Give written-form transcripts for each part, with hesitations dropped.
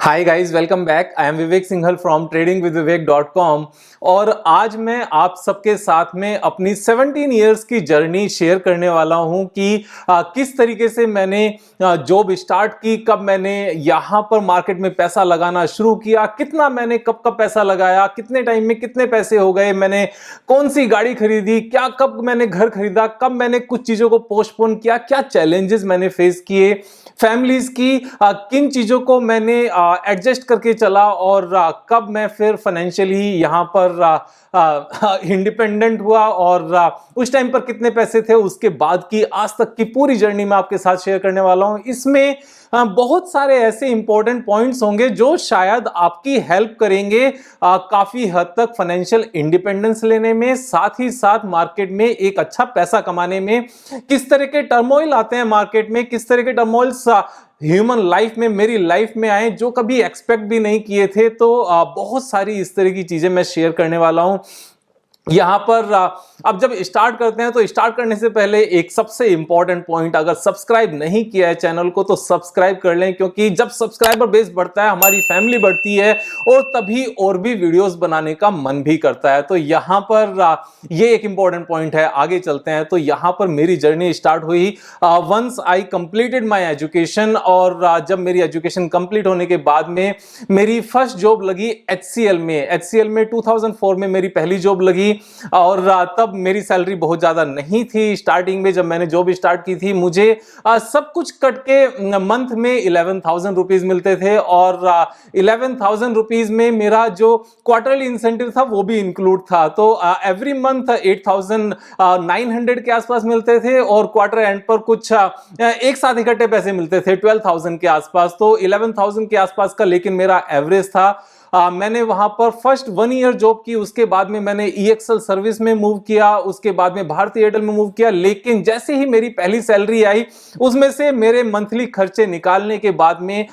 Hi guys, welcome back. I am Vivek Singhal from tradingwithvivek.com और आज मैं आप सबके साथ में अपनी 17 इयर्स की जर्नी शेयर करने वाला हूं कि किस तरीके से मैंने जॉब स्टार्ट की, कब मैंने यहां पर मार्केट में पैसा लगाना शुरू किया, कितना मैंने कब कब पैसा लगाया, कितने टाइम में कितने पैसे हो गए, मैंने कौन सी गाड़ी खरीदी, क्या कब मैंने घर खरीदा, कब मैंने कुछ चीजों को पोस्टपोन किया, क्या चैलेंजेस मैंने फेस किए, फैमिलीज की किन चीजों को मैंने एडजस्ट करके चला और कब मैं फिर फाइनेंशियली यहां पर इंडिपेंडेंट हुआ और उस टाइम पर कितने पैसे थे, उसके बाद की आज तक की पूरी जर्नी मैं आपके साथ शेयर करने वाला हूं। इसमें बहुत सारे ऐसे इंपॉर्टेंट पॉइंट्स होंगे जो शायद आपकी हेल्प करेंगे काफी हद तक फाइनेंशियल इंडिपेंडेंस लेने में, साथ ही साथ मार्केट में एक अच्छा पैसा कमाने में। किस तरह के टर्मोइल आते हैं मार्केट में, किस तरह के टर्मोइल्स ह्यूमन लाइफ में, मेरी लाइफ में आए जो कभी एक्सपेक्ट भी नहीं किए थे। तो बहुत सारी इस तरह की चीजें मैं शेयर करने वाला हूं यहां पर। अब जब स्टार्ट करते हैं तो स्टार्ट करने से पहले एक सबसे इंपॉर्टेंट पॉइंट, अगर सब्सक्राइब नहीं किया है चैनल को तो सब्सक्राइब कर लें, क्योंकि जब सब्सक्राइबर बेस बढ़ता है हमारी फैमिली बढ़ती है और तभी और भी वीडियोस बनाने का मन भी करता है। तो यहां पर ये एक इंपॉर्टेंट पॉइंट है। आगे चलते हैं तो यहां पर मेरी जर्नी स्टार्ट हुई once I completed my education. और जब मेरी एजुकेशन कंप्लीट होने के बाद में मेरी फर्स्ट जॉब लगी HCL में। HCL में 2004 में मेरी पहली जॉब लगी और तब मेरी सैलरी बहुत ज्यादा नहीं थी। स्टार्टिंग में जब मैंने जॉब स्टार्ट की थी मुझे सब कुछ कट के मंथ में 11,000 रुपीज मिलते थे और 11,000 रुपीज में मेरा जो क्वार्टरली इंसेंटिव था वो भी इंक्लूड था। तो एवरी मंथ 8,900 के आसपास मिलते थे और क्वार्टर एंड पर कुछ एक साथ इकट्ठे पैसे मिलते थे 12,000 के आसपास। तो 11,000 के आसपास का लेकिन मेरा एवरेज था। मैंने वहां पर फर्स्ट 1 ईयर जॉब की, उसके बाद में मैंने EXL सर्विस में मूव किया, उसके बाद में भारती एयरटेल में मूव किया। लेकिन जैसे ही मेरी पहली सैलरी आई उसमें से मेरे मंथली खर्चे निकालने के बाद में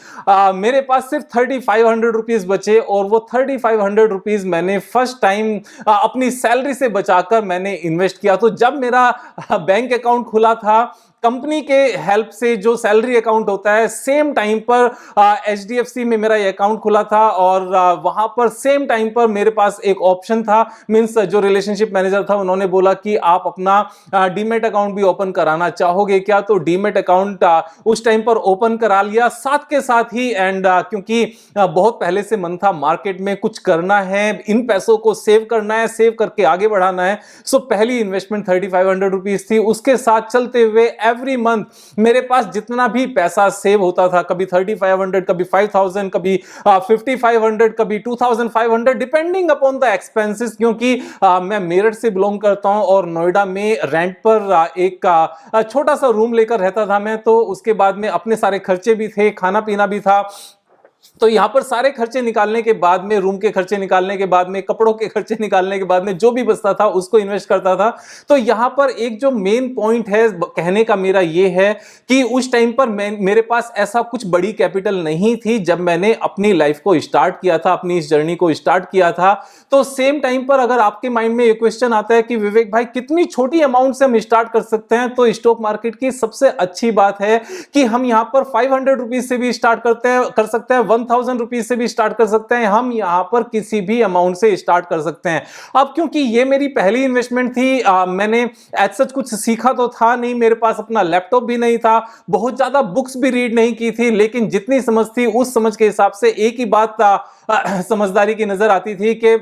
मेरे पास सिर्फ 3,500 रुपीज बचे और वो 3,500 रुपीज मैंने फर्स्ट टाइम अपनी सैलरी से बचाकर मैंने इन्वेस्ट किया। तो जब मेरा बैंक अकाउंट खुला था कंपनी के हेल्प से, जो सैलरी अकाउंट होता है, सेम टाइम पर HDFC में मेरा ये अकाउंट खुला था और वहां पर सेम टाइम पर मेरे पास एक ऑप्शन था। मींस जो रिलेशनशिप मैनेजर था उन्होंने बोला कि आप अपना डीमेट अकाउंट भी ओपन कराना चाहोगे क्या? तो डीमेट अकाउंट उस टाइम पर ओपन करा लिया साथ के साथ ही। एंड क्योंकि बहुत पहले से मन था मार्केट में कुछ करना है, इन पैसों को सेव करना है, सेव करके आगे बढ़ाना है। सो पहली इन्वेस्टमेंट 3,500 रुपीज थी। उसके साथ चलते हुए एवरी मंथ मेरे पास जितना भी पैसा सेव होता था, कभी 3,500, कभी 5,000, कभी 5,500, कभी 2,500, डिपेंडिंग अपॉन द एक्सपेंसेस। क्योंकि मैं मेरठ से बिलोंग करता हूं और नोएडा में रेंट पर एक छोटा सा रूम लेकर रहता था मैं। तो उसके बाद में अपने सारे खर्चे भी थे, खाना पीना भी था। तो यहां पर सारे खर्चे निकालने के बाद में, रूम के खर्चे निकालने के बाद में, कपड़ों के खर्चे निकालने के बाद में जो भी बचता था उसको इन्वेस्ट करता था। तो यहां पर एक जो मेन पॉइंट है कहने का मेरा ये है कि उस टाइम पर मेरे पास ऐसा कुछ बड़ी कैपिटल नहीं थी जब मैंने अपनी लाइफ को स्टार्ट किया था, अपनी इस जर्नी को स्टार्ट किया था। तो सेम टाइम पर अगर आपके माइंड में ये क्वेश्चन आता है कि विवेक भाई कितनी छोटी अमाउंट से हम स्टार्ट कर सकते हैं, तो स्टॉक मार्केट की सबसे अच्छी बात है कि हम यहां पर 500 रुपीज से भी स्टार्ट कर सकते हैं, 1,000 रुपीज से भी स्टार्ट कर सकते हैं। हम यहां पर किसी भी अमाउंट से स्टार्ट कर सकते हैं। अब क्योंकि ये मेरी पहली इन्वेस्टमेंट थी, मैंने एज सच कुछ सीखा तो था नहीं, मेरे पास अपना लैपटॉप भी नहीं था, बहुत ज्यादा बुक्स भी रीड नहीं की थी, लेकिन जितनी समझ थी उस समझ के हिसाब से एक ही बात समझदारी की नजर आती थी कि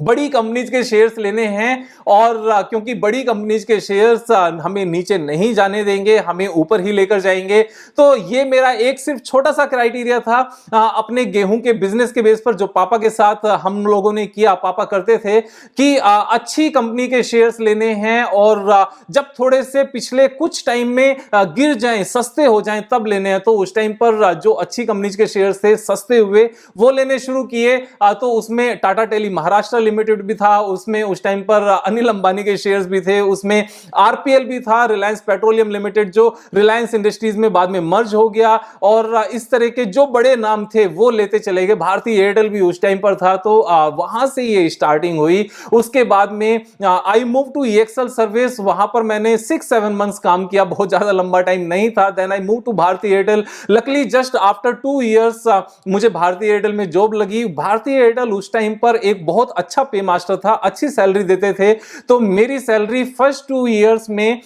बड़ी कंपनीज के शेयर्स लेने हैं और क्योंकि बड़ी कंपनीज के शेयर्स हमें नीचे नहीं जाने देंगे, हमें ऊपर ही लेकर जाएंगे। तो ये मेरा एक सिर्फ छोटा सा क्राइटेरिया था अपने गेहूं के बिजनेस के बेस पर, जो पापा के साथ हम लोगों ने किया। पापा करते थे कि अच्छी कंपनी के शेयर्स लेने हैं और जब थोड़े से पिछले कुछ टाइम में गिर जाएं, सस्ते हो जाएं, तब लेने हैं। तो उस टाइम पर जो अच्छी कंपनीज के शेयर्स थे, सस्ते हुए, वो लेने शुरू किए। तो उसमें टाटा टेली महाराष्ट्र लिमिटेड भी था, उसमें उस टाइम पर अनिल अंबानी के शेयर्स भी थे, उसमें आरपीएल भी था, रिलायंस पेट्रोलियम लिमिटेड, जो रिलायंस इंडस्ट्रीज में बाद में मर्ज हो गया, और इस तरह के जो बड़े नाम थे वो लेते चले गए। भारतीय एयरटेल भी उस टाइम पर था, तो वहां से ये स्टार्टिंग हुई। उसके बाद में आई मूव टू ईएक्सएल सर्विस, वहां पर मैंने 6-7 मंथ्स काम किया, बहुत ज्यादा लंबा टाइम नहीं था। देन आई मूव टू भारतीय Airtel. Luckily just after 2 years मुझे भारतीय एयरटेल में जॉब लगी। भारतीय एयरटेल उस टाइम पर एक बहुत अच्छा पे मास्टर था, अच्छी सैलरी देते थे, तो मेरी सैलरी फर्स्ट 2 इयर्स में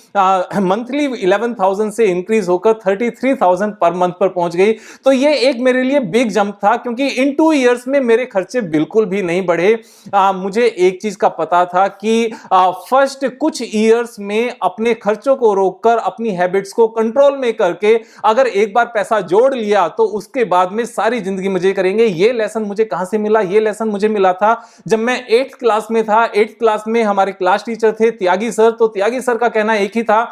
मंथली 11,000 से इंक्रीज होकर 33,000 पर मंथ पर पहुंच गई। तो ये एक मेरे लिए बिग जंप था, क्योंकि इन 2 इयर्स में मेरे खर्चे बिल्कुल भी नहीं बढ़े। मुझे एक चीज का पता था कि फर्स्ट कुछ इयर्स में अपने खर्चों को रोककर, अपनी हैबिट्स को कंट्रोल में करके अगर एक बार पैसा जोड़ लिया तो उसके बाद में सारी जिंदगी मजे करेंगे। ये लेसन मुझे कहां से मिला? ये लेसन मुझे मिला था जब मैं 8th क्लास में था। 8th क्लास में हमारे क्लास टीचर थे त्यागी सर। तो त्यागी सर का कहना एक ही था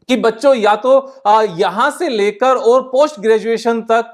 कि बच्चों या तो यहां से लेकर और पोस्ट ग्रेजुएशन तक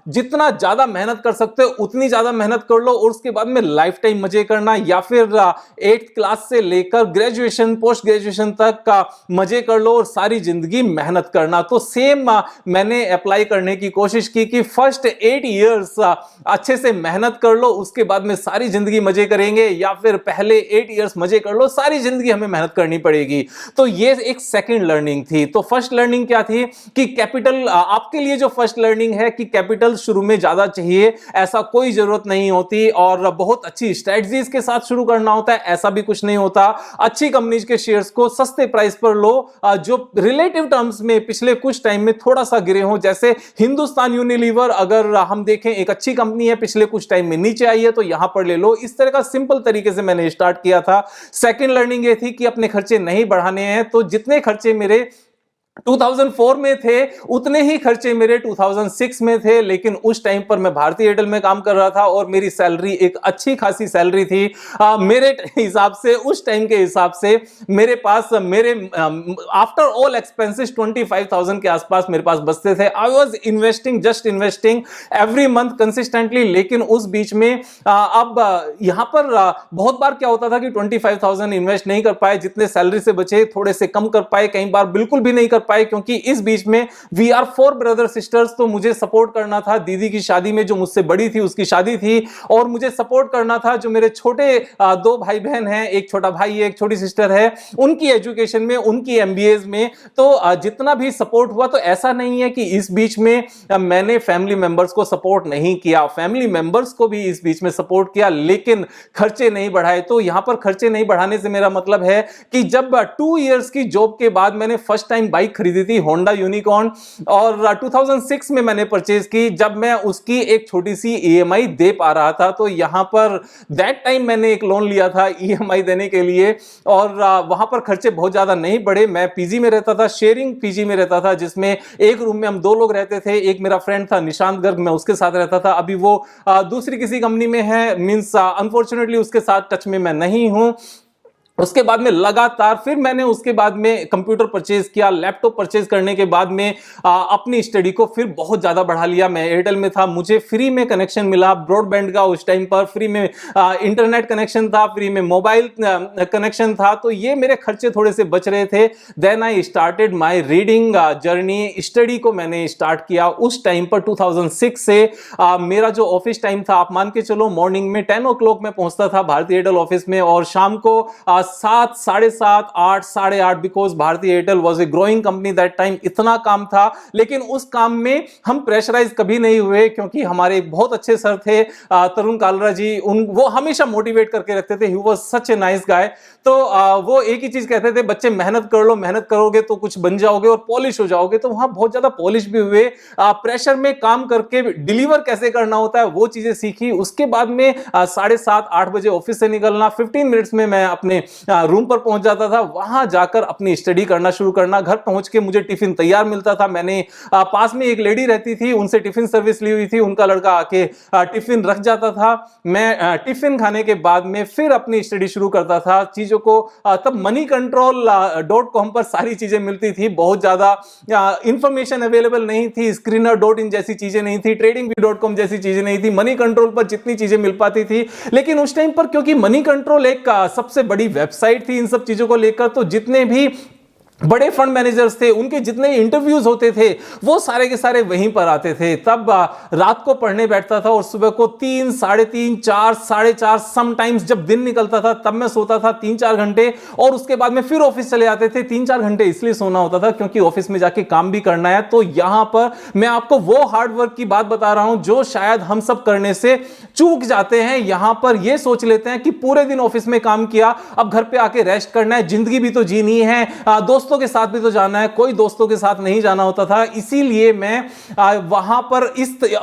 जितना ज्यादा मेहनत कर सकते हो उतनी ज्यादा मेहनत कर लो, और उसके बाद में लाइफ टाइम मजे करना, या फिर 8th क्लास से लेकर ग्रेजुएशन पोस्ट ग्रेजुएशन तक का मजे कर लो और सारी जिंदगी मेहनत करना। तो सेम मैंने अप्लाई करने की कोशिश की कि फर्स्ट 8 इयर्स अच्छे से मेहनत कर लो, उसके बाद में सारी जिंदगी मजे करेंगे, या फिर पहले 8 इयर्स मजे कर लो, सारी जिंदगी हमें मेहनत करनी पड़ेगी। तो ये एक सेकंड लर्निंग थी। तो फर्स्ट लर्निंग क्या थी कि कैपिटल, आपके लिए जो फर्स्ट लर्निंग है कि कैपिटल शुरू में ज्यादा चाहिए, ऐसा कोई जरूरत नहीं होती, और बहुत अच्छी स्ट्रेटजीज के साथ शुरू करना होता है, ऐसा भी कुछ नहीं होता। अच्छी कंपनीज के शेयर्स को सस्ते प्राइस पर लो, जो रिलेटिव टर्म्स में पिछले कुछ टाइम में थोड़ा सा गिरे हो, जैसे हिंदुस्तान यूनिलीवर अगर हम देखें एक अच्छी कंपनी है, पिछले कुछ टाइम में नीचे आई है तो यहां पर ले लो। इस तरह का सिंपल तरीके से मैंने स्टार्ट किया था। सेकंड लर्निंग ये थी कि अपने खर्चे नहीं बढ़ाने हैं, तो जितने खर्चे मेरे 2004 में थे उतने ही खर्चे मेरे 2006 में थे, लेकिन उस टाइम पर मैं भारतीय एयरटेल में काम कर रहा था और मेरी सैलरी एक अच्छी खासी सैलरी थी। मेरे हिसाब से, उस टाइम के हिसाब से मेरे पास आफ्टर ऑल एक्सपेंसेस 25,000 के आसपास मेरे पास बचते थे। I was investing, just investing every month consistently. लेकिन उस बीच में अब यहां पर बहुत बार क्या होता था कि 25,000 इन्वेस्ट नहीं कर पाए, जितने सैलरी से बचे थोड़े से कम कर पाए, कई बार बिल्कुल भी नहीं कर पाए, क्योंकि इस बीच में वी आर 4 ब्रदर सिस्टर्स, तो मुझे सपोर्ट करना था। दीदी की शादी में जो मुझसे बड़ी थी उसकी शादी थी, और मुझे सपोर्ट करना था जो मेरे छोटे 2 भाई बहन हैं, एक छोटा भाई है, एक छोटी सिस्टर है, उनकी एजुकेशन में, उनकी एमबीएज में। तो जितना भी सपोर्ट हुआ, तो ऐसा नहीं है कि इस बीच में मैंने फैमिली मेंबर्स को सपोर्ट नहीं किया, फैमिली मेंबर्स को भी इस बीच में सपोर्ट किया, लेकिन खर्चे नहीं बढ़ाए। तो यहां पर खर्चे नहीं बढ़ाने से मेरा मतलब है कि जब 2 इयर्स की जॉब के बाद मैंने फर्स्ट टाइम बाइक खरीदी थी होंडा यूनिकॉर्न, और 2006 में मैंने परचेज की, जब मैं उसकी एक छोटी सी ईएमआई दे पा रहा था। तो यहां पर दैट टाइम मैंने एक लोन लिया था ईएमआई देने के लिए, और वहां पर खर्चे बहुत ज्यादा नहीं बढ़े। मैं पीजी में रहता था, शेयरिंग पीजी में रहता था, जिसमें एक रूम में हम 2 लोग रहते थे। एक मेरा फ्रेंड था निशांत गर्ग, मैं उसके साथ रहता था। अभी वो दूसरी किसी कंपनी में है, मींस अनफॉर्चुनेटली उसके साथ टच में मैं नहीं हूं। उसके बाद में लगातार फिर मैंने उसके बाद में कंप्यूटर परचेज किया, लैपटॉप परचेज करने के बाद में अपनी स्टडी को फिर बहुत ज्यादा बढ़ा लिया। मैं एयरटेल में था, मुझे फ्री में कनेक्शन मिला ब्रॉडबैंड का, उस टाइम पर फ्री में इंटरनेट कनेक्शन था, फ्री में मोबाइल कनेक्शन था, तो ये मेरे खर्चे थोड़े से बच रहे थे। Then I started my reading journey, study को मैंने स्टार्ट किया उस टाइम पर 2006 से। मेरा जो ऑफिस टाइम था, आप मान के चलो मॉर्निंग में 10 o'clock में पहुंचता था भारतीय एयरटेल ऑफिस में, और शाम को 7, 7:30, 8, 8:30, बिकॉज भारतीय Airtel was a growing company that time, इतना काम था। लेकिन उस काम में हम प्रेशराइज कभी नहीं हुए, क्योंकि हमारे एक बहुत अच्छे सर थे तरुण कालरा जी, वो हमेशा मोटिवेट करके रखते थे। He was such a nice guy. तो वो एक ही चीज कहते थे, बच्चे मेहनत कर लो, मेहनत करोगे तो कुछ बन जाओगे और पॉलिश हो जाओगे। तो वहां बहुत ज्यादा पॉलिश भी हुए, प्रेशर में काम करके डिलीवर कैसे करना होता है वो चीजें सीखी। उसके बाद में 7:30, 8 बजे ऑफिस से निकलना, 15 मिनट्स में मैं अपने रूम पर पहुंच जाता था, वहां जाकर अपनी स्टडी करना शुरू करना। घर पहुंच के मुझे टिफिन तैयार मिलता था। मैंने पास में एक लेडी रहती थी, उनसे टिफिन सर्विस ली हुई थी, उनका लड़का आके टिफिन रख जाता था। मैं टिफिन खाने के बाद में फिर अपनी स्टडी शुरू करता था चीजों को। तब moneycontrol.com पर सारी चीजें मिलती थी, बहुत ज्यादा इंफॉर्मेशन अवेलेबल नहीं थी, screener.in जैसी चीजें नहीं थी, tradingview.com जैसी चीजें नहीं थी, मनी कंट्रोल पर जितनी चीजें मिल पाती थी। लेकिन उस टाइम पर क्योंकि मनी कंट्रोल एक सबसे बड़ी वेबसाइट थी इन सब चीजों को लेकर, तो जितने भी बड़े फंड मैनेजर्स थे, उनके जितने इंटरव्यूज होते थे वो सारे के सारे वहीं पर आते थे। तब रात को पढ़ने बैठता था और सुबह को 3, 3:30, 4, 4:30 समटाइम्स जब दिन निकलता था तब मैं सोता था 3-4 घंटे, और उसके बाद में फिर ऑफिस चले जाते थे। 3-4 घंटे इसलिए सोना होता था क्योंकि ऑफिस में जाके काम भी करना है। तो यहां पर मैं आपको वो हार्डवर्क की बात बता रहा हूं जो शायद हम सब करने से चूक जाते हैं। यहां पर यह सोच लेते हैं कि पूरे दिन ऑफिस में काम किया, अब घर पे आके रेस्ट करना है, जिंदगी भी तो जीनी है, दोस्तों के साथ भी तो जाना है। कोई दोस्तों के साथ नहीं जाना होता था। इसीलिए मैं वहां पर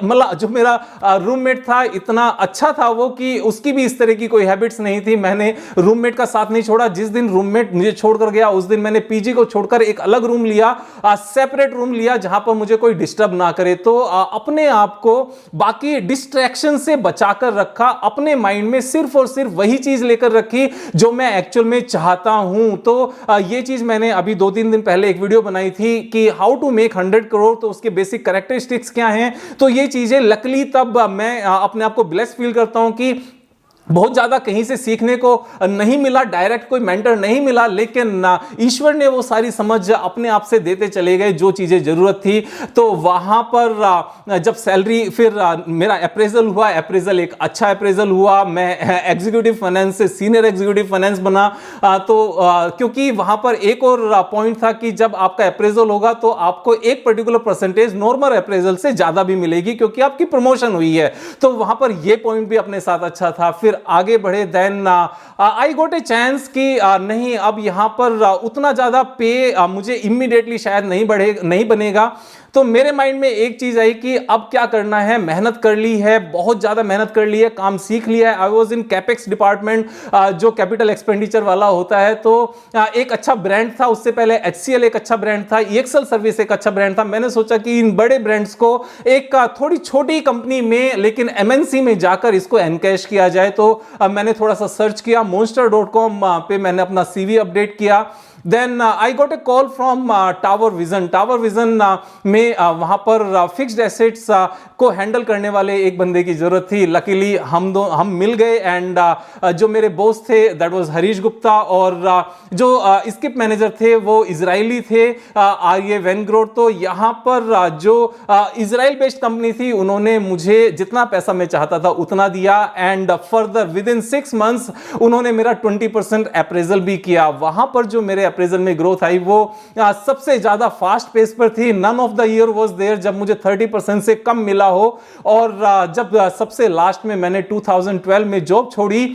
मतलब जो मेरा रूममेट था इतना अच्छा था वो कि उसकी भी इस तरह की कोई हैबिट्स नहीं थी। मैंने रूममेट का साथ नहीं छोड़ा। जिस दिन रूममेट मुझे छोड़कर गया उस दिन मैंने पीजी को छोड़कर एक अलग रूम लिया, सेपरेट रूम लिया जहां पर मुझे कोई डिस्टर्ब ना करे। तो अपने आप को बाकी डिस्ट्रैक्शन से बचाकर रखा, अपने माइंड में सिर्फ और सिर्फ वही चीज लेकर रखी जो मैं एक्चुअल में चाहता हूं। तो ये चीज मैंने अभी 2-3 दिन पहले एक वीडियो बनाई थी कि हाउ टू मेक 100 करोड़, तो उसके बेसिक कैरेक्टरिस्टिक्स क्या हैं। तो ये चीजें लकली तब मैं अपने आप को ब्लेस फील करता हूं कि बहुत ज्यादा कहीं से सीखने को नहीं मिला, डायरेक्ट कोई मेंटर नहीं मिला, लेकिन ईश्वर ने वो सारी समझ अपने आप से देते चले गए जो चीजें जरूरत थी। तो वहां पर जब सैलरी फिर मेरा अप्रेजल हुआ, अप्रेजल एक अच्छा अप्रेजल हुआ, मैं एग्जीक्यूटिव फाइनेंस से सीनियर एग्जीक्यूटिव फाइनेंस बना। तो क्योंकि वहां पर एक और पॉइंट था कि जब आपका अप्रेजल होगा तो आपको एक पर्टिकुलर परसेंटेज नॉर्मल अप्रेजल से ज्यादा भी मिलेगी क्योंकि आपकी प्रमोशन हुई है। तो वहां पर यह पॉइंट भी अपने साथ अच्छा था। फिर आगे बढ़े, then I goat a chance कि नहीं अब यहां पर उतना ज्यादा पे मुझे इमीडिएटली शायद नहीं बनेगा। तो मेरे माइंड में एक चीज आई कि अब क्या करना है। मेहनत कर ली है, बहुत ज्यादा मेहनत कर ली है, काम सीख लिया है। I was in capex department जो कैपिटल एक्सपेंडिचर वाला होता है। तो एक अच्छा ब्रांड था, उससे पहले HCL एक अच्छा ब्रांड था, EXL सर्विस एक अच्छा ब्रांड था। मैंने सोचा कि इन बड़े ब्रांड्स को एक थोड़ी छोटी कंपनी में लेकिन MNC में जाकर इसको एनकैश किया जाए। तो मैंने थोड़ा सा सर्च किया, monster.com पे मैंने अपना CV अपडेट किया। Then I got a call from Tower Vision. Tower Vision में वहां पर फिक्स्ड एसेट्स को हैंडल करने वाले एक बंदे की जरूरत थी। लकीली हम मिल गए, एंड जो मेरे बॉस थे दैट वाज हरीश गुप्ता, और जो स्किप मैनेजर थे वो इजरायली थे, आर्ये वेनग्रोड। तो यहां पर जो इजराइल बेस्ड कंपनी थी उन्होंने मुझे जितना पैसा मैं चाहता था उतना दिया, and further with in 6 months उन्होंने मेरा 20% अप्रेजल भी किया। वहां पर जो मेरे अप्रेजल में ग्रोथ आई वो सबसे ज्यादा फास्ट पेस पर थी। None of the year was there जब मुझे 30% से कम मिला हो। और जब सबसे लास्ट में मैंने 2012 में जॉब छोड़ी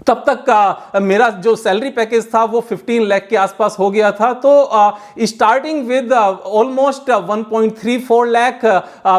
तब तक का मेरा जो सैलरी पैकेज था वो 15 लाख के आसपास हो गया था। तो स्टार्टिंग विद ऑलमोस्ट 1.34 लाख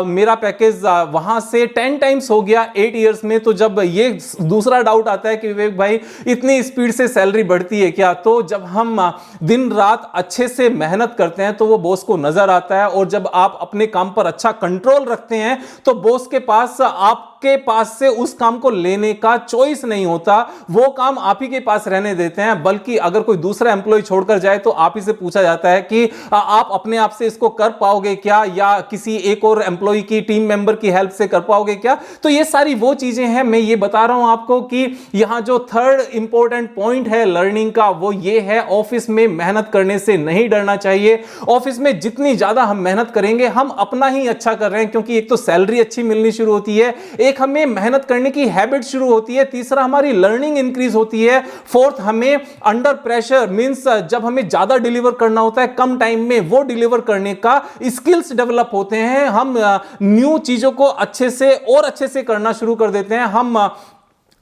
मेरा पैकेज वहां से 10 टाइम्स हो गया 8 इयर्स में। तो जब ये दूसरा डाउट आता है कि विवेक भाई इतनी स्पीड से सैलरी बढ़ती है क्या, तो जब हम दिन रात अच्छे से मेहनत करते हैं तो वो बॉस को नजर आता है, और जब आप अपने काम पर अच्छा कंट्रोल रखते हैं तो बॉस के पास आपके पास से उस काम को लेने का चॉइस नहीं होता, वो काम आप ही के पास रहने देते हैं। बल्कि अगर कोई दूसरा एम्प्लॉय छोड़कर जाए तो आप ही से पूछा जाता है कि आप अपने आप से इसको कर पाओगे क्या, या किसी एक और एम्प्लॉय की टीम मेंबर की हेल्प से कर पाओगे क्या। तो ये सारी वो चीजें हैं। मैं ये बता रहा हूं आपको कि यहां जो थर्ड इंपॉर्टेंट पॉइंट है लर्निंग का वो ये है, ऑफिस में मेहनत करने से नहीं डरना चाहिए। ऑफिस में जितनी ज्यादा हम मेहनत करेंगे हम अपना ही अच्छा कर रहे हैं, क्योंकि एक तो सैलरी अच्छी मिलनी शुरू होती है, एक हमें मेहनत करने की हैबिट शुरू होती है, तीसरा हमारी लर्निंग इंक्रीज होती है, फोर्थ हमें अंडर प्रेशर मींस जब हमें ज्यादा डिलीवर करना होता है कम टाइम में वो डिलीवर करने का स्किल्स डेवलप होते हैं। हम न्यू चीजों को अच्छे से और अच्छे से करना शुरू कर देते हैं। हम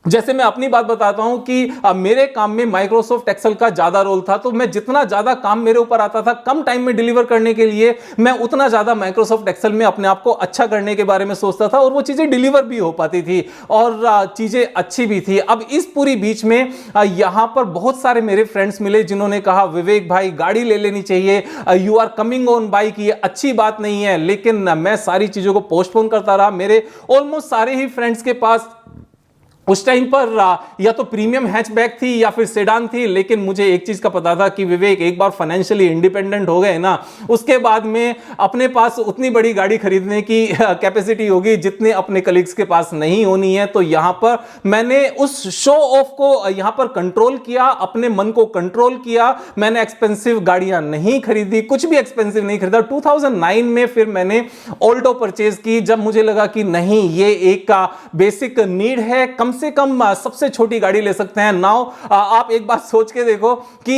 जैसे मैं अपनी बात बताता हूं कि मेरे काम में माइक्रोसॉफ्ट एक्सेल का ज्यादा रोल था, तो मैं जितना ज्यादा काम मेरे ऊपर आता था कम टाइम में डिलीवर करने के लिए, मैं उतना ज्यादा माइक्रोसॉफ्ट एक्सेल में अपने आप को अच्छा करने के बारे में सोचता था और वो चीजें डिलीवर भी हो पाती थी और चीजें अच्छी भी थी। अब इस पूरी बीच में यहां पर बहुत सारे मेरे फ्रेंड्स मिले जिन्होंने कहा विवेक भाई गाड़ी ले लेनी चाहिए, you are coming on bike, ये अच्छी बात नहीं है। लेकिन मैं सारी चीजों को पोस्टपोन करता रहा। मेरे ऑलमोस्ट सारे ही फ्रेंड्स के पास उस टाइम पर या तो प्रीमियम हैचबैक थी या फिर सेडान थी, लेकिन मुझे एक चीज का पता था कि विवेक एक बार फाइनेंशियली इंडिपेंडेंट हो गए ना, उसके बाद में अपने पास उतनी बड़ी गाड़ी खरीदने की कैपेसिटी होगी जितने अपने कलीग्स के पास नहीं होनी है। तो यहां पर मैंने उस शो ऑफ को यहां पर कंट्रोल किया, अपने मन को कंट्रोल किया। मैंने एक्सपेंसिव गाड़ियां नहीं खरीदी, कुछ भी एक्सपेंसिव नहीं खरीदा। 2009 में फिर मैंने ऑल्टो परचेज की, जब मुझे लगा कि नहीं ये एक बेसिक नीड है, कम से कम सबसे छोटी गाड़ी ले सकते हैं। नाउ आप एक बात सोच के देखो कि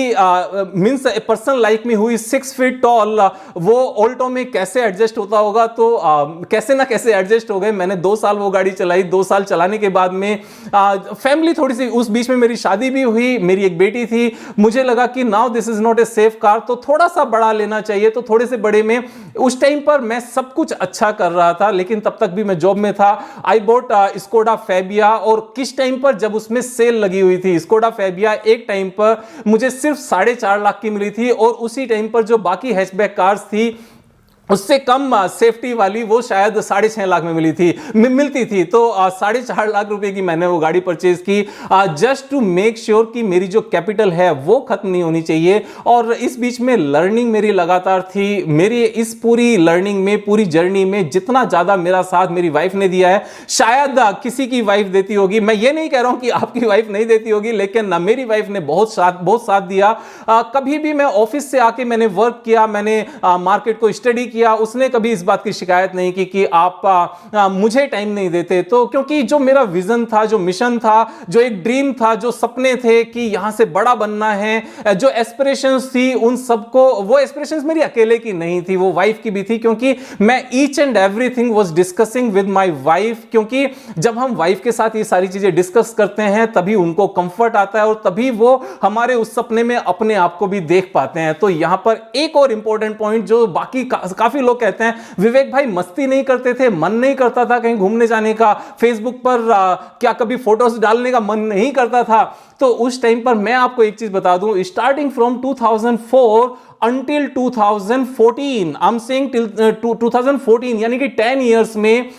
means a person like me who is 6 feet tall, वो ऑल्टो में कैसे एडजस्ट होता होगा। तो कैसे ना कैसे एडजस्ट हो गए। मैंने 2 साल वो गाड़ी चलाई। 2 साल चलाने के बाद में फैमिली थोड़ी सी, उस बीच में मेरी शादी भी हुई, मेरी एक बेटी थी। मुझे लगा कि now this is not a safe car, तो थोड़ा सा बड़ा लेना चाहिए। तो थोड़े से बड़े में उस टाइम पर मैं सब कुछ अच्छा कर रहा था, लेकिन तब तक भी मैं जॉब में था। आई बोट स्कोडा फैबिया, और किस टाइम पर, जब उसमें सेल लगी हुई थी। स्कोडा फैबिया एक टाइम पर मुझे सिर्फ 4.5 लाख की मिली थी, और उसी टाइम पर जो बाकी हैचबैक कार्स थी उससे कम सेफ्टी वाली वो शायद 6.5 लाख में मिलती थी। तो 4.5 लाख रुपए की मैंने वो गाड़ी परचेज की, जस्ट टू मेक श्योर कि मेरी जो कैपिटल है वो खत्म नहीं होनी चाहिए। और इस बीच में लर्निंग मेरी लगातार थी। मेरी इस पूरी लर्निंग में, पूरी जर्नी में जितना ज्यादा मेरा साथ मेरी वाइफ ने दिया है, शायद किसी की वाइफ देती होगी। मैं ये नहीं कह रहा हूं कि आपकी वाइफ नहीं देती होगी, लेकिन मेरी वाइफ ने बहुत साथ दिया। कभी भी मैं ऑफिस से आके मैंने वर्क किया, मैंने मार्केट को स्टडी किया, उसने कभी इस बात की शिकायत नहीं की कि आप मुझे टाइम नहीं देते। तो क्योंकि जो मेरा विजन था, जो मिशन था, जो एक ड्रीम था, जो सपने थे कि यहां से बड़ा बनना है, जो एस्पिरेशंस थी, उन सबको, वो एस्पिरेशंस मेरी अकेले की नहीं थी, वो वाइफ की भी थी। क्योंकि मैं each and everything was discussing with my wife, क्योंकि जब हम वाइफ के साथ ये सारी चीजें डिस्कस करते हैं तभी उनको कंफर्ट आता है और तभी वो हमारे उस सपने में अपने आप को भी देख पाते हैं। तो यहां पर एक और इंपॉर्टेंट पॉइंट, जो बाकी काफी लोग कहते हैं विवेक भाई मस्ती नहीं करते थे, मन नहीं करता था कहीं घूमने जाने का, फेसबुक पर क्या कभी फोटोज डालने का मन नहीं करता था। तो उस टाइम पर मैं आपको एक चीज बता दूं, starting from 2004 until 2014, I am saying till 2014, यानी कि 10 इयर्स में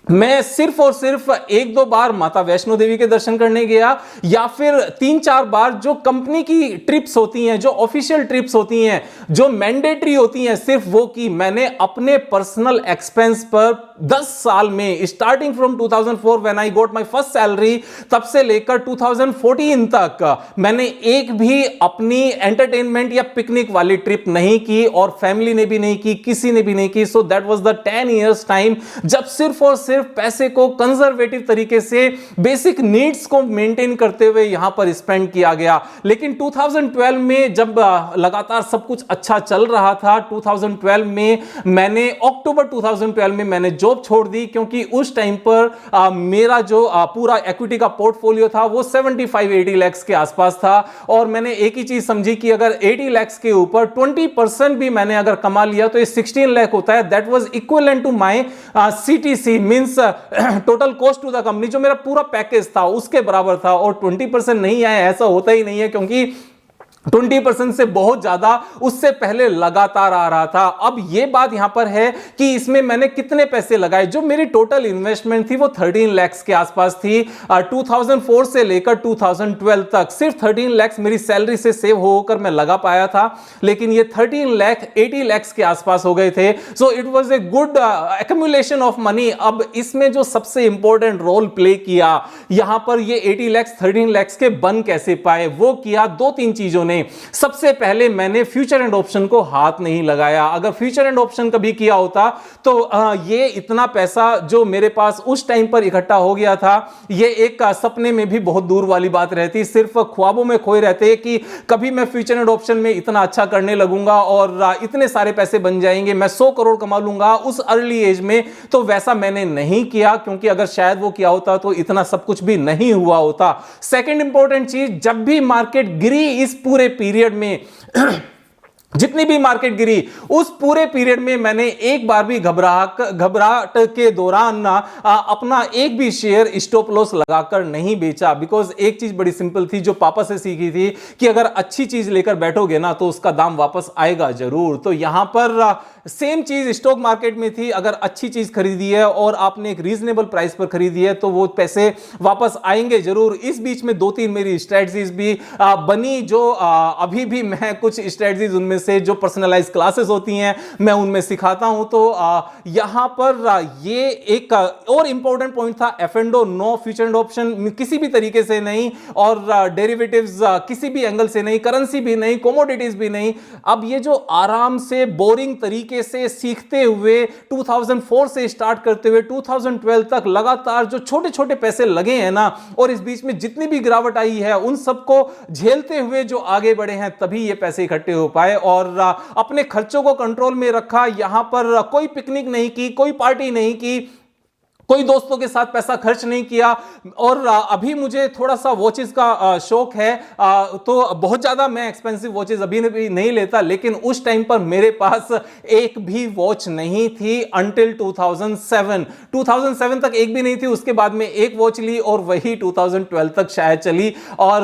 मैं सिर्फ और सिर्फ 1-2 बार माता वैष्णो देवी के दर्शन करने गया, या फिर 3-4 बार जो कंपनी की ट्रिप्स होती हैं, जो ऑफिशियल ट्रिप्स होती हैं, जो मैंडेटरी होती हैं, सिर्फ वो की मैंने अपने पर्सनल एक्सपेंस पर 10 साल में, starting from 2004 when I got my first salary, तब से लेकर 2014 तक मैंने एक भी अपनी एंटरटेनमेंट या पिकनिक वाली ट्रिप नहीं की, और फैमिली ने भी नहीं की, किसी ने भी नहीं की। So that was the 10 years time जब सिर्फ और सिर्फ पैसे को कंजर्वेटिव तरीके से, बेसिक नीड्स को मेंटेन करते हुए यहां पर स्पेंड किया गया। लेकिन 2012 में जब लगातार सब कुछ अच्छा चल रहा था, 2012 में मैंने, अक्टूबर 2012 में मैंने जॉब छोड़ दी, क्योंकि उस टाइम पर मेरा जो पूरा इक्विटी का पोर्टफोलियो था वो 75-80 लाख के आसपास था। और मैंने एक ही चीज समझी कि अगर 80 लाख के ऊपर 20% भी मैंने अगर कमा लिया तो ये 16 लाख होता है। That was equivalent to my CTC, means total cost to the company, जो मेरा पूरा पैकेज था उसके बराबर था। और 20% नहीं आया, ऐसा होता ही नहीं है, क्योंकि 20% से बहुत ज्यादा उससे पहले लगातार आ रहा था। अब यह बात यहां पर है कि इसमें मैंने कितने पैसे लगाए। जो मेरी टोटल इन्वेस्टमेंट थी वो 13 लाख के आसपास थी। 2004 से लेकर 2012 तक सिर्फ 13 लाख मेरी सैलरी से सेव होकर मैं लगा पाया था, लेकिन ये 13 लाख 80 लाख के आसपास हो गए थे। So it was a good accumulation of money. अब इसमें जो सबसे इंपॉर्टेंट रोल प्ले किया यहां पर, ये 80 लाख 13 लाख के बन कैसे पाए, वो किया 2-3 चीजों नहीं। सबसे पहले मैंने फ्यूचर एंड ऑप्शन को हाथ नहीं लगाया। अगर फ्यूचर एंड ऑप्शन कभी किया होता तो ये इतना पैसा जो मेरे पास उस टाइम पर इकट्ठा हो गया था, ये एक सपने में भी बहुत दूर वाली बात रहती, सिर्फ ख्वाबों में खोए रहते कि कभी मैं फ्यूचर एंड ऑप्शन में इतना अच्छा करने लगूंगा और इतने सारे पैसे बन जाएंगे, मैं 100 करोड़ कमा लूंगा उस अर्ली एज में। तो वैसा मैंने नहीं किया, क्योंकि अगर शायद वो किया होता तो इतना सब कुछ भी नहीं हुआ होता। सेकंड इंपॉर्टेंट चीज, जब भी मार्केट गिरी इस पूरे पीरियड में जितनी भी मार्केट गिरी उस पूरे पीरियड में मैंने एक बार भी घबराहट के दौरान अपना एक भी शेयर स्टॉप लॉस लगाकर नहीं बेचा। बिकॉज एक चीज बड़ी सिंपल थी जो पापा से सीखी थी कि अगर अच्छी चीज लेकर बैठोगे ना तो उसका दाम वापस आएगा जरूर। तो यहां पर सेम चीज स्टॉक मार्केट में थी, अगर अच्छी चीज खरीदी है और आपने एक रीजनेबल प्राइस पर खरीदी है तो वो पैसे वापस आएंगे जरूर। इस बीच में 2-3 मेरी स्ट्रेटजीज भी बनी, जो अभी भी मैं कुछ स्ट्रेटजीज उनमें से जो पर्सनलाइज क्लासेस होती हैं मैं उनमें सिखाता हूं। तो यहां पर ये एक और इंपॉर्टेंट पॉइंट था, F&O no future and option किसी भी तरीके से नहीं, और डेरिवेटिव्स किसी भी एंगल से नहीं, करेंसी भी नहीं, कमोडिटीज भी नहीं। अब ये जो आराम से बोरिंग तरीके से सीखते हुए 2004 से स्टार्ट करते हुए 2012 तक लगातार जो छोटे छोटे पैसे लगे हैं ना, और इस बीच में जितनी भी गिरावट आई है उन सबको झेलते हुए जो आगे बढ़े हैं, तभी ये पैसे इकट्ठे हो पाए और अपने खर्चों को कंट्रोल में रखा। यहां पर कोई पिकनिक नहीं की, कोई पार्टी नहीं की, कोई दोस्तों के साथ पैसा खर्च नहीं किया। और अभी मुझे थोड़ा सा वॉचेस का शौक है, तो बहुत ज्यादा मैं एक्सपेंसिव वॉचेस अभी भी नहीं लेता, लेकिन उस टाइम पर मेरे पास एक भी वॉच नहीं थी अंटिल 2007 तक एक भी नहीं थी। उसके बाद में एक वॉच ली और वही 2012 तक शायद चली। और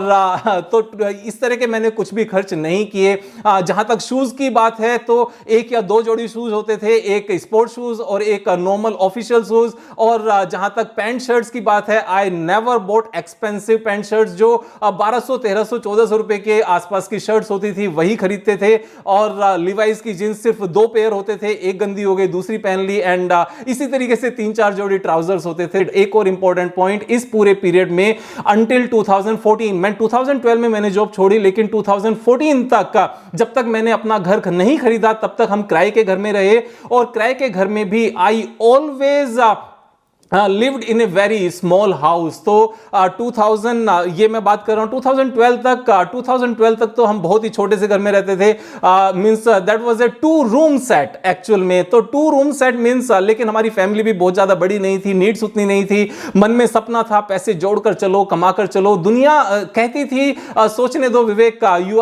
तो इस तरह के मैंने कुछ भी खर्च नहीं किए। जहां तक शूज की बात है तो एक या दो जोड़ी शूज होते थे, एक स्पोर्ट शूज और एक नॉर्मल ऑफिशियल शूज। और जहां तक पैंट शर्ट्स की बात है, I never boat expensive pant shirts, जो 1200 1300 1400 रुपए के आसपास की शर्ट्स होती थी वही खरीदते थे। और लिवाइस की जींस सिर्फ 2 पेयर होते थे, एक गंदी हो गई दूसरी पहन ली, एंड इसी तरीके से 3-4 जोड़ी ट्राउजर्स होते थे। एक और इंपॉर्टेंट पॉइंट, इस पूरे पीरियड में अंटिल 2014, मैं 2012 में मैंने जॉब छोड़ी, लेकिन 2014 तक जब तक मैंने अपना घर नहीं खरीदा तब तक हम किराए के घर में रहे। और किराए के घर में भी I always lived in a very small house. तो 2000 ये मैं बात कर रहा हूं 2012 तक तो हम बहुत ही छोटे से घर में रहते थे। Means that was a 2 room set actual में। तो 2 रूम सेट मींस, लेकिन हमारी फैमिली भी बहुत ज्यादा बड़ी नहीं थी, नीड्स उतनी नहीं थी। मन में सपना था पैसे जोड़कर चलो, कमाकर चलो। दुनिया कहती थी सोचने दो Vivek, you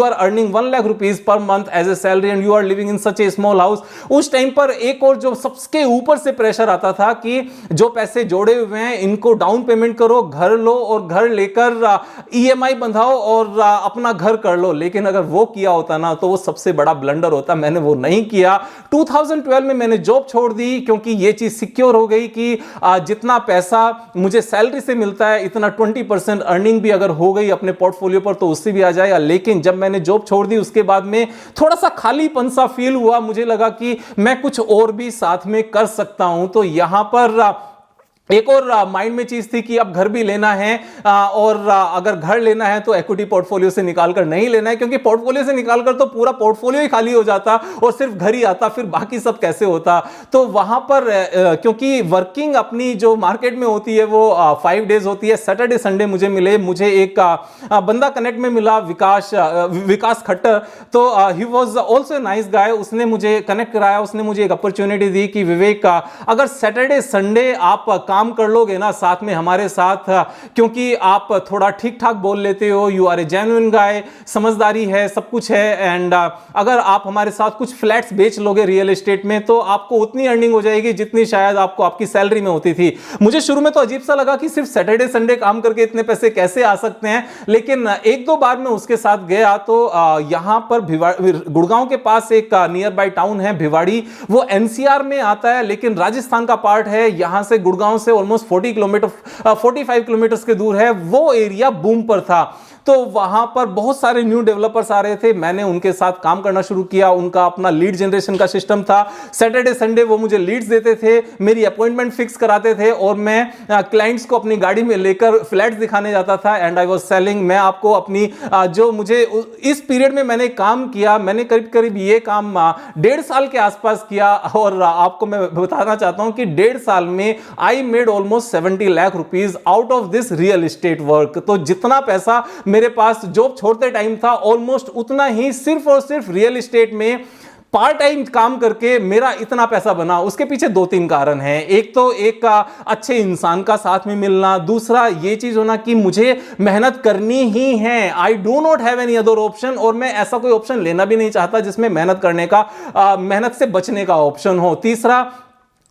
are earning 1 lakh rupees per month as a salary and you are living in such a small house. उस टाइम पर एक और जो सबके ऊपर से प्रेशर आता था कि जो पैसे जोड़े हुए हैं इनको डाउन पेमेंट करो, घर लो और घर लेकर ईएमआई बंधाओ और अपना घर कर लो। लेकिन अगर वो किया होता ना तो वो सबसे बड़ा ब्लंडर होता, मैंने वो नहीं किया। 2012 में मैंने जॉब छोड़ दी क्योंकि ये चीज सिक्योर हो गई कि जितना पैसा मुझे सैलरी से मिलता है इतना 20% अर्निंग भी अगर हो गई अपने पोर्टफोलियो पर तो उससे भी आ जाएगा। लेकिन जब मैंने जॉब छोड़ दी उसके बाद में थोड़ा सा खालीपन सा फील हुआ, मुझे लगा कि मैं कुछ और भी साथ में कर सकता हूं। तो यहां पर एक और माइंड में चीज थी कि अब घर भी लेना है, और अगर घर लेना है तो इक्विटी पोर्टफोलियो से निकालकर नहीं लेना है, क्योंकि पोर्टफोलियो से निकालकर तो पूरा पोर्टफोलियो ही खाली हो जाता और सिर्फ घर ही आता, फिर बाकी सब कैसे होता। तो वहां पर क्योंकि वर्किंग अपनी जो मार्केट में होती है वो 5 डेज होती है, सैटरडे संडे मुझे एक बंदा कनेक्ट में मिला, विकास खट्टर। तो he was also nice guy, उसने मुझे कनेक्ट कराया, उसने मुझे एक अपॉर्चुनिटी दी कि विवेक अगर सैटरडे संडे आप काम कर लोगे ना साथ में हमारे साथ, क्योंकि आप थोड़ा ठीक ठाक बोल लेते हो, यू आर ए जेन्युइन गाय, समझदारी है, सब कुछ है, एंड अगर आप हमारे साथ कुछ फ्लैट्स बेच लोगे रियल एस्टेट में तो आपको उतनी अर्निंग हो जाएगी जितनी शायद आपको आपकी सैलरी में होती थी। मुझे शुरू में तो अजीब सा लगा कि सिर्फ सैटरडे संडे काम करके इतने पैसे कैसे आ सकते हैं, लेकिन 1-2 बार मैं उसके साथ गया तो यहां पर गुड़गांव के पास एक नियर बाय टाउन है भिवाड़ी, वो एनसीआर में आता है लेकिन राजस्थान का पार्ट है। यहां से गुड़गांव से से ऑलमोस्ट 45 किलोमीटर के दूर है, वो एरिया बूम पर था। तो वहां पर बहुत सारे न्यू डेवलपर्स आ रहे थे, मैंने उनके साथ काम करना शुरू किया। उनका अपना लीड जनरेशन का सिस्टम था। सैटरडे संडे वो मुझे लीड्स देते थे, मेरी अपॉइंटमेंट फिक्स कराते थे और मैं क्लाइंट्स को अपनी गाड़ी में लेकर फ्लैट्स दिखाने जाता था एंड आई वाज सेलिंग। मैं आपको अपनी जो मुझे इस पीरियड में मैंने काम किया, मैंने करीब करीब ये काम 1.5 साल के आसपास किया और आपको मैं बताना चाहता हूं कि 1.5 साल में I made almost 70 lakh rupees out of this real estate work. तो जितना पैसा मेरे पास जॉब छोड़ते टाइम था, ऑलमोस्ट उतना ही सिर्फ और सिर्फ रियल एस्टेट में पार्ट टाइम काम करके मेरा इतना पैसा बना। उसके पीछे 2-3 कारण हैं। एक तो एक अच्छे इंसान का साथ में मिलना, दूसरा ये चीज होना कि मुझे मेहनत करनी ही है, I do not have any other option, और मैं ऐसा कोई ऑप्शन लेना भी नहीं चाहता जिसमें मेहनत करने का मेहनत से बचने का ऑप्शन हो। तीसरा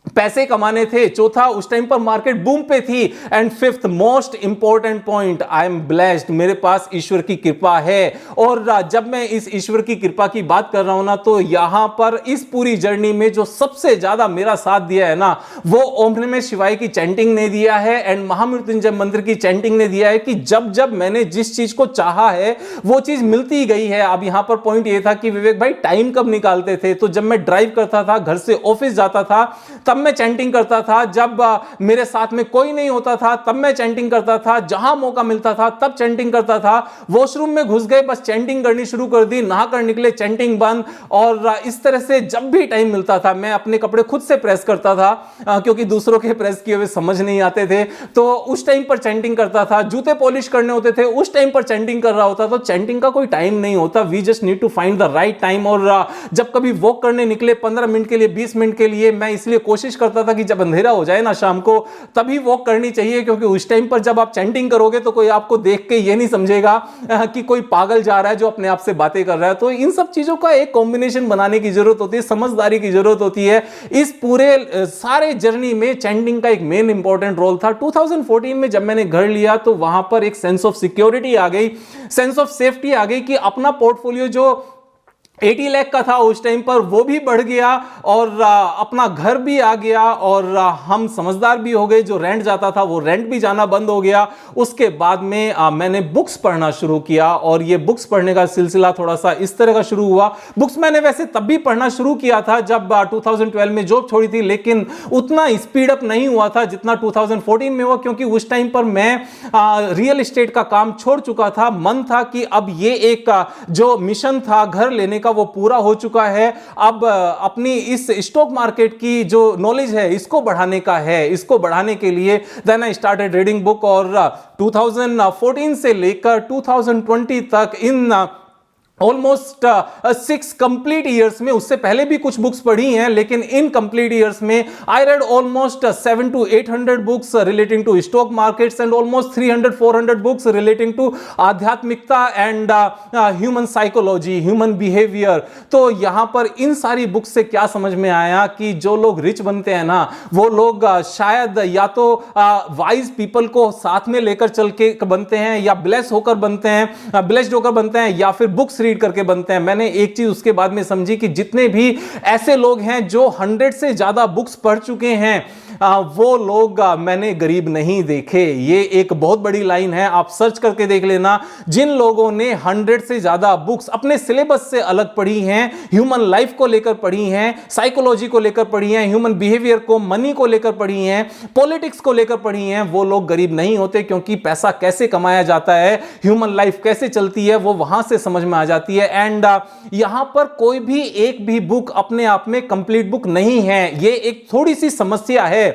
पैसे कमाने थे। चौथा उस टाइम पर मार्केट बूम पे थी। And fifth most important point, I am blessed, मेरे पास ईश्वर की कृपा है। और जब मैं इस ईश्वर की कृपा की बात कर रहा हूं ना, तो यहां पर इस पूरी जर्नी में जो सबसे ज्यादा मेरा साथ दिया है ना, वो ओम नमः शिवाय की चैंटिंग ने दिया है एंड महामृत्युंजय मंत्र की चैंटिंग ने दिया है कि जब जब मैंने जिस चीज को चाहा है वो चीज मिलती गई है। अब यहां पर पॉइंट ये था कि विवेक भाई टाइम कब निकालते थे? तो जब मैं ड्राइव करता था, घर से ऑफिस जाता था, तब मैं चैंटिंग करता था। जब मेरे साथ में कोई नहीं होता था तब मैं चैंटिंग करता था। जहां मौका मिलता था तब चैंटिंग करता था। वॉशरूम में घुस गए, बस चैंटिंग करनी शुरू कर दी, नहाकर निकले चैंटिंग बंद। और इस तरह से जब भी टाइम मिलता था मैं अपने कपड़े खुद से प्रेस करता था, क्योंकि दूसरों के प्रेस किए हुए समझ नहीं आते थे, तो उस टाइम पर चैंटिंग करता था। जूते पॉलिश करने होते थे, उस टाइम पर चैंटिंग कर रहा होता। तो चैंटिंग का कोई टाइम नहीं होता, we just need to find the right time. और जब कभी वॉक करने निकले 15 मिनट के लिए, 20 मिनट के लिए, मैं इसलिए कोशिश करता था कि जब अंधेरा हो जाए ना शाम को, तभी वॉक करनी चाहिए, क्योंकि उस टाइम पर जब आप चैंटिंग करोगे तो कोई आपको देख के ये नहीं समझेगा कि कोई पागल जा रहा है जो अपने आप से बातें कर रहा है। तो इन सब चीजों का एक कॉम्बिनेशन बनाने की जरूरत होती है, समझदारी की जरूरत होती है। इस पूरे सारे जर्नी में चैंटिंग का एक मेन इंपॉर्टेंट रोल था। 2014 में जब मैंने घर लिया तो वहां पर एक सेंस ऑफ सिक्योरिटी आ गई, सेंस ऑफ सेफ्टी आ गई कि अपना पोर्टफोलियो जो 80 लाख का था उस टाइम पर, वो भी बढ़ गया और अपना घर भी आ गया और हम समझदार भी हो गए। जो रेंट जाता था वो रेंट भी जाना बंद हो गया। उसके बाद में मैंने बुक्स पढ़ना शुरू किया और ये बुक्स पढ़ने का सिलसिला थोड़ा सा इस तरह का शुरू हुआ। बुक्स मैंने वैसे तब भी पढ़ना शुरू किया था जब 2012 में जॉब छोड़ी थी, लेकिन उतना स्पीड अप नहीं हुआ था जितना 2014 में हुआ, क्योंकि उस टाइम पर मैं रियल एस्टेट का काम छोड़ चुका था। मन था कि अब ये एक जो मिशन था घर लेने का वो पूरा हो चुका है। अब अपनी इस स्टॉक मार्केट की जो नॉलेज है इसको बढ़ाने का है। इसको बढ़ाने के लिए then I started reading book और 2014 से लेकर 2020 तक इन ऑलमोस्ट 6 कंप्लीट ईयर्स में, उससे पहले भी कुछ बुक्स पढ़ी हैं, लेकिन इन कंप्लीट ईयर्स में I read almost 700 to 800 books relating to stock markets and almost 300-400 books relating to आध्यात्मिकता and human psychology, human behaviour. तो यहां पर इन सारी बुक्स से क्या समझ में आया कि जो लोग रिच बनते हैं ना, वो लोग शायद या तो वाइज पीपल को साथ में लेकर चल के बनते हैं, या ब्लेस्ड होकर बनते हैं, या फिर बुक्स करके बनते हैं। मैंने एक चीज उसके बाद में समझी कि जितने भी ऐसे लोग हैं जो 100 से ज्यादा बुक्स पढ़ चुके हैं, वो लोग मैंने गरीब नहीं देखे। ये एक बहुत बड़ी लाइन है, आप सर्च करके देख लेना। जिन लोगों ने 100 से ज्यादा बुक्स अपने सिलेबस से अलग पढ़ी हैं, ह्यूमन लाइफ को लेकर पढ़ी हैं, साइकोलॉजी को लेकर पढ़ी हैं, ह्यूमन बिहेवियर को, मनी को लेकर पढ़ी हैं, पॉलिटिक्स को लेकर पढ़ी हैं, वो लोग गरीब नहीं होते, क्योंकि पैसा कैसे कमाया जाता है, ह्यूमन लाइफ कैसे चलती है, वो वहां से समझ में आ जाती है। एंड यहां पर कोई भी एक भी बुक अपने आप में कंप्लीट बुक नहीं है। ये एक थोड़ी सी समस्या है,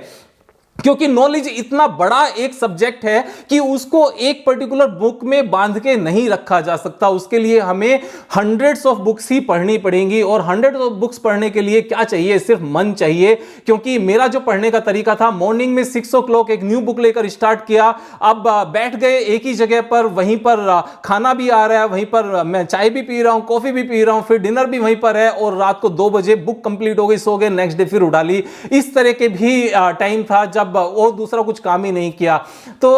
क्योंकि नॉलेज इतना बड़ा एक सब्जेक्ट है कि उसको एक पर्टिकुलर बुक में बांध के नहीं रखा जा सकता। उसके लिए हमें हंड्रेड्स ऑफ बुक्स ही पढ़नी पड़ेंगी, और हंड्रेड्स ऑफ बुक्स पढ़ने के लिए क्या चाहिए? सिर्फ मन चाहिए। क्योंकि मेरा जो पढ़ने का तरीका था, मॉर्निंग में 6 o'clock एक न्यू बुक लेकर स्टार्ट किया। अब बैठ गए एक ही जगह पर, वहीं पर खाना भी आ रहा है, वहीं पर मैं चाय भी पी रहा हूं, कॉफी भी पी रहा हूं, फिर डिनर भी वहीं पर है, और रात को 2 बजे बुक कंप्लीट हो गई, सो गए, नेक्स्ट डे फिर उठा ली। इस तरह के भी टाइम था जब मतलब वो दूसरा कुछ काम ही नहीं किया। तो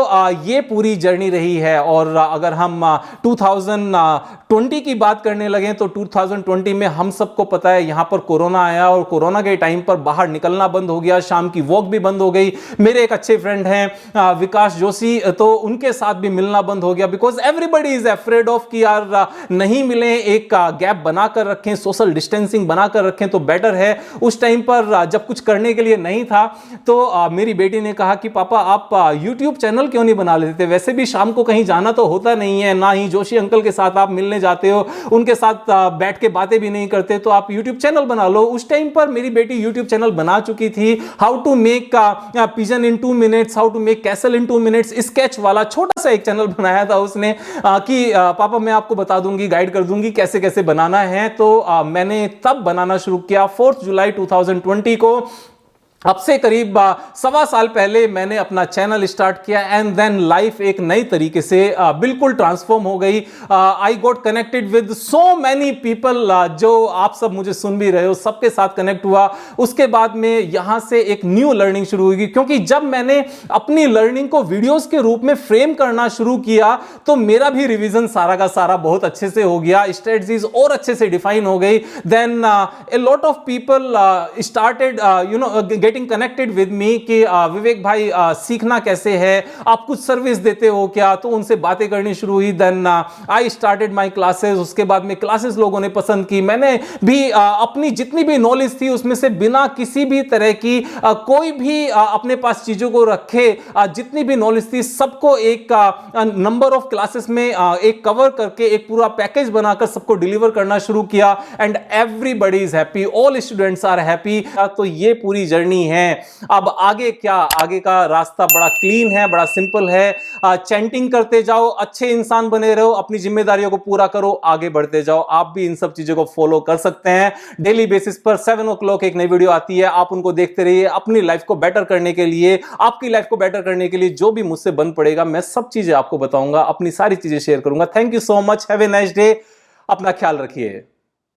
ये पूरी जर्नी रही है। और अगर हम 2020 की बात करने लगे तो 2020 में हम सबको पता है यहां पर कोरोना आया और कोरोना के टाइम पर बाहर निकलना बंद हो गया, शाम की वॉक भी बंद हो गई। मेरे एक अच्छे फ्रेंड हैं विकास जोशी, तो उनके साथ भी मिलना बंद हो गया, because everybody is afraid of कि यार नहीं मिले, एक गैप बनाकर रखें, सोशल डिस्टेंसिंग बनाकर रखें तो बेटर है। उस टाइम पर जब कुछ करने के लिए नहीं था तो मेरी बेटी ने कहा कि पापा आप यूट्यूब चैनल क्यों नहीं बना लेते, वैसे भी शाम को कहीं जाना तो होता नहीं है, ना ही जोशी अंकल के साथ आप मिलने जाते हो, उनके साथ बैठ के बातें भी नहीं करते, तो आप यूट्यूब चैनल बना लो। उस टाइम पर मेरी बेटी यूट्यूब चैनल बना चुकी थी, how to make pigeon in 2 minutes, how to make castle in 2 minutes, sketch वाला छोटा सा एक चैनल बनाया था उसने कि पापा मैं आपको बता दूंगी, गाइड कर दूंगी कैसे कैसे बनाना है। तो मैंने तब बनाना शुरू किया 4 जुलाई 2020 को। अब से करीब 1.25 साल पहले मैंने अपना चैनल स्टार्ट किया एंड देन लाइफ एक नई तरीके से बिल्कुल ट्रांसफॉर्म हो गई। I got connected with so many people, जो आप सब मुझे सुन भी रहे हो, सबके साथ कनेक्ट हुआ। उसके बाद में यहां से एक न्यू लर्निंग शुरू हुई, क्योंकि जब मैंने अपनी लर्निंग को वीडियोस के रूप में फ्रेम करना शुरू किया तो मेरा भी रिवीजन सारा का सारा बहुत अच्छे से हो गया, स्ट्रेटजीज और अच्छे से डिफाइन हो गई। Then a lot of people started getting connected with me कि विवेक भाई सीखना कैसे है, आप कुछ सर्विस देते हो क्या, तो उनसे बातें करनी शुरू हुई। Then I started my classes. उसके बाद में क्लासेस लोगों ने पसंद की, मैंने भी अपनी जितनी भी नॉलेज थी उसमें से बिना किसी भी तरह की कोई भी अपने पास चीजों को रखे, जितनी भी नॉलेज थी सबको एक नंबर ऑफ क्लासेस में एक कवर करके एक पूरा पैकेज बनाकर सबको डिलीवर करना शुरू किया and everybody is happy, all students are happy. तो ये पूरी जर्नी है। अब आगे क्या, आगे का रास्ता बड़ा क्लीन है, बड़ा सिंपल है। चैंटिंग करते जाओ, अच्छे इंसान बने रहो, अपनी जिम्मेदारियों को पूरा करो, आगे बढ़ते जाओ। आप भी इन सब चीजों को फॉलो कर सकते हैं। डेली बेसिस पर 7 o'clock एक नई वीडियो आती है, आप उनको देखते रहिए। अपनी लाइफ को बेटर करने के लिए, आपकी लाइफ को बेटर करने के लिए जो भी मुझसे बन पड़ेगा मैं सब चीजें आपको बताऊंगा, अपनी सारी चीजें शेयर करूंगा। Thank you so much, have a nice day, अपना ख्याल रखिए।